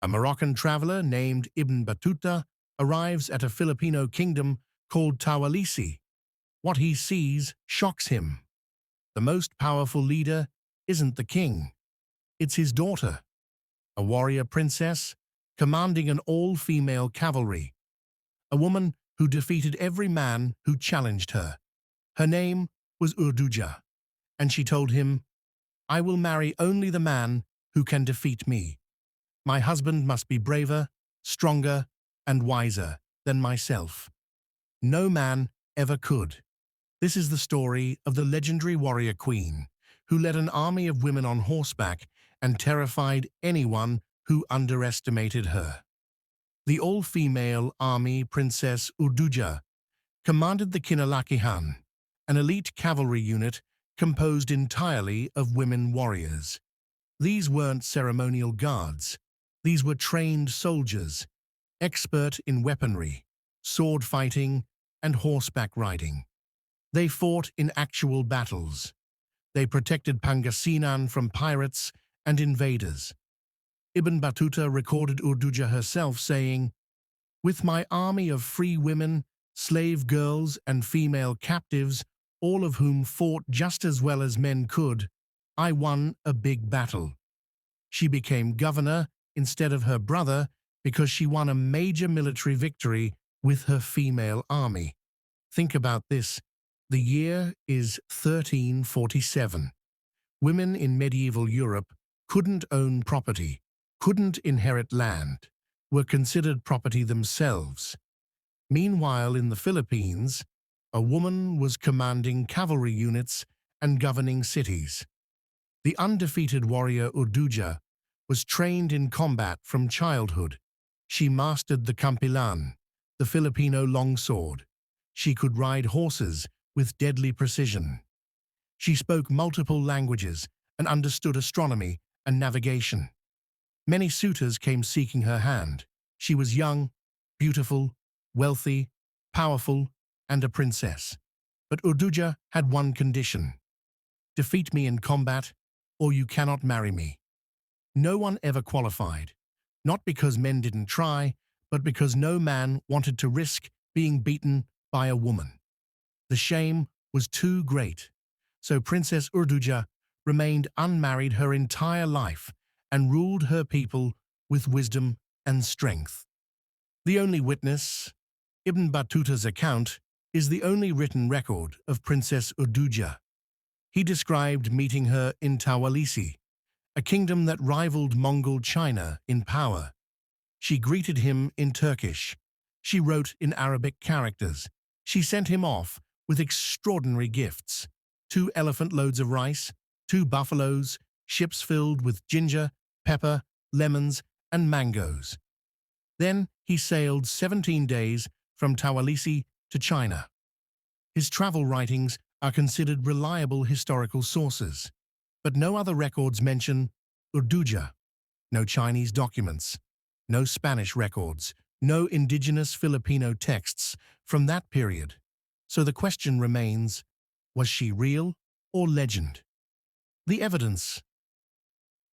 A Moroccan traveler named Ibn Battuta arrives at a Filipino kingdom called Tawalisi. What he sees shocks him. The most powerful leader isn't the king, it's his daughter, a warrior princess commanding an all-female cavalry, a woman who defeated every man who challenged her. Her name was Urduja, and she told him, "I will marry only the man who can defeat me. My husband must be braver, stronger, and wiser than myself. No man ever could." This is the story of the legendary warrior queen who led an army of women on horseback and terrified anyone who underestimated her. The all-female army Princess Urduja commanded the Kinalakihan, an elite cavalry unit composed entirely of women warriors. These weren't ceremonial guards. These were trained soldiers, expert in weaponry, sword fighting, and horseback riding. They fought in actual battles. They protected Pangasinan from pirates and invaders. Ibn Battuta recorded Urduja herself saying, "With my army of free women, slave girls, and female captives, all of whom fought just as well as men could, I won a big battle." She became governor instead of her brother because she won a major military victory with her female army. Think about this. The year is 1347. Women in medieval Europe couldn't own property, couldn't inherit land, were considered property themselves. Meanwhile, in the Philippines, a woman was commanding cavalry units and governing cities. The undefeated warrior Urduja was trained in combat from childhood. She mastered the campilan, the Filipino longsword. She could ride horses with deadly precision. She spoke multiple languages and understood astronomy and navigation. Many suitors came seeking her hand. She was young, beautiful, wealthy, powerful, and a princess. But Urduja had one condition: defeat me in combat, or you cannot marry me. No one ever qualified, not because men didn't try, but because no man wanted to risk being beaten by a woman. The shame was too great, so Princess Urduja remained unmarried her entire life and ruled her people with wisdom and strength. The only witness, Ibn Battuta's account, is the only written record of Princess Urduja. He described meeting her in Tawalisi, a kingdom that rivaled Mongol China in power. She greeted him in Turkish. She wrote in Arabic characters. She sent him off with extraordinary gifts: 2 elephant loads of rice, 2 buffaloes, ships filled with ginger, pepper, lemons, and mangoes. Then he sailed 17 days from Tawalisi to China. His travel writings are considered reliable historical sources, but no other records mention Urduja. No Chinese documents, no Spanish records, no indigenous Filipino texts from that period. So the question remains, was she real or legend? The evidence.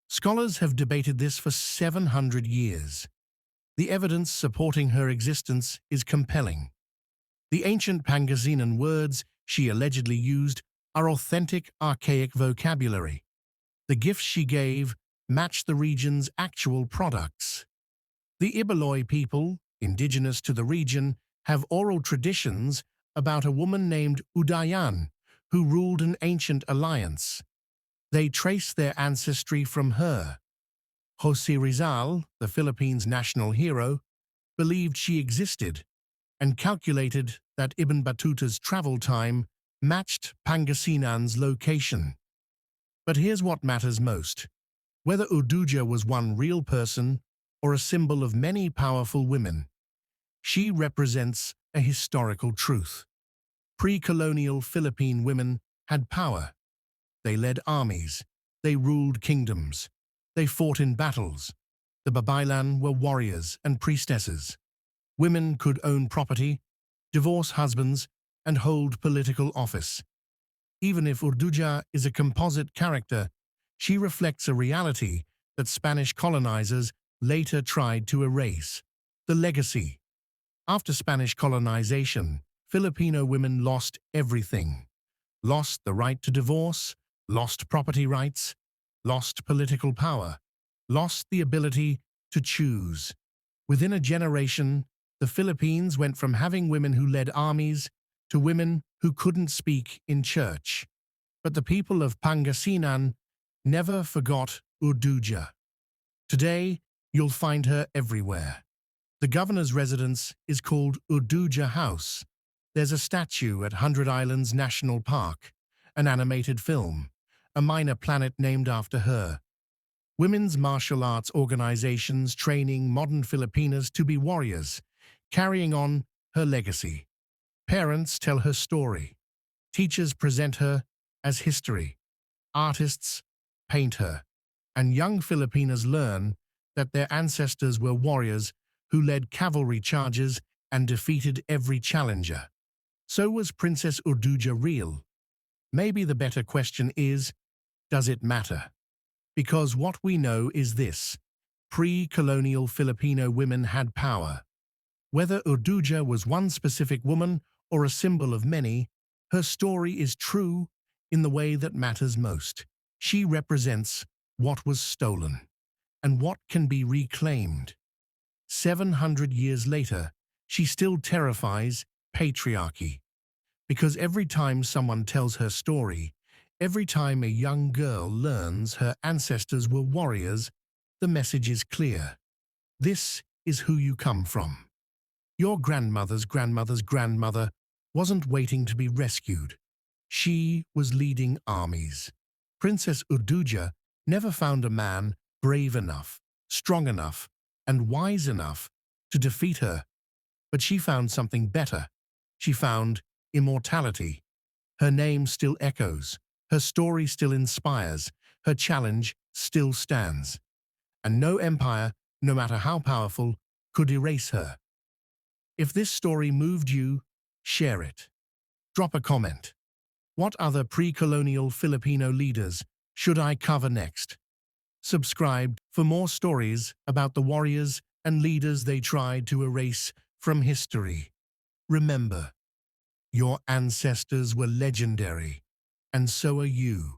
Scholars have debated this for 700 years. The evidence supporting her existence is compelling. The ancient Pangasinan words she allegedly used are authentic, archaic vocabulary. The gifts she gave match the region's actual products. The Ibaloi people, indigenous to the region, have oral traditions about a woman named Udayan who ruled an ancient alliance. They trace their ancestry from her. Jose Rizal, the Philippines' national hero, believed she existed and calculated that Ibn Battuta's travel time matched Pangasinan's location. But here's what matters most: whether Urduja was one real person or a symbol of many powerful women, she represents a historical truth. Pre-colonial Philippine women had power. They led armies. They ruled kingdoms. They fought in battles. The Babaylan were warriors and priestesses. Women could own property, divorce husbands, and hold political office. Even if Urduja is a composite character, she reflects a reality that Spanish colonizers later tried to erase. The legacy. After Spanish colonization, Filipino women lost everything. Lost the right to divorce, lost property rights, lost political power, lost the ability to choose. Within a generation, the Philippines went from having women who led armies to women who couldn't speak in church. But the people of Pangasinan never forgot Urduja. Today, you'll find her everywhere. The governor's residence is called Urduja House. There's a statue at 100 Islands National Park, an animated film, a minor planet named after her. Women's martial arts organizations training modern Filipinas to be warriors, carrying on her legacy. Parents tell her story. Teachers present her as history. Artists paint her. And young Filipinas learn that their ancestors were warriors who led cavalry charges and defeated every challenger. So was Princess Urduja real? Maybe the better question is, does it matter? Because what we know is this: pre-colonial Filipino women had power. Whether Urduja was one specific woman or a symbol of many, her story is true in the way that matters most. She represents what was stolen and what can be reclaimed. 700 years later, she still terrifies patriarchy. Because every time someone tells her story, every time a young girl learns her ancestors were warriors, the message is clear. This is who you come from. Your grandmother's grandmother's grandmother wasn't waiting to be rescued. She was leading armies. Princess Urduja never found a man brave enough, strong enough, and wise enough to defeat her. But she found something better. She found immortality. Her name still echoes. Her story still inspires. Her challenge still stands. And no empire, no matter how powerful, could erase her. If this story moved you, share it. Drop a comment. What other pre-colonial Filipino leaders should I cover next? Subscribe for more stories about the warriors and leaders they tried to erase from history. Remember, your ancestors were legendary, and so are you.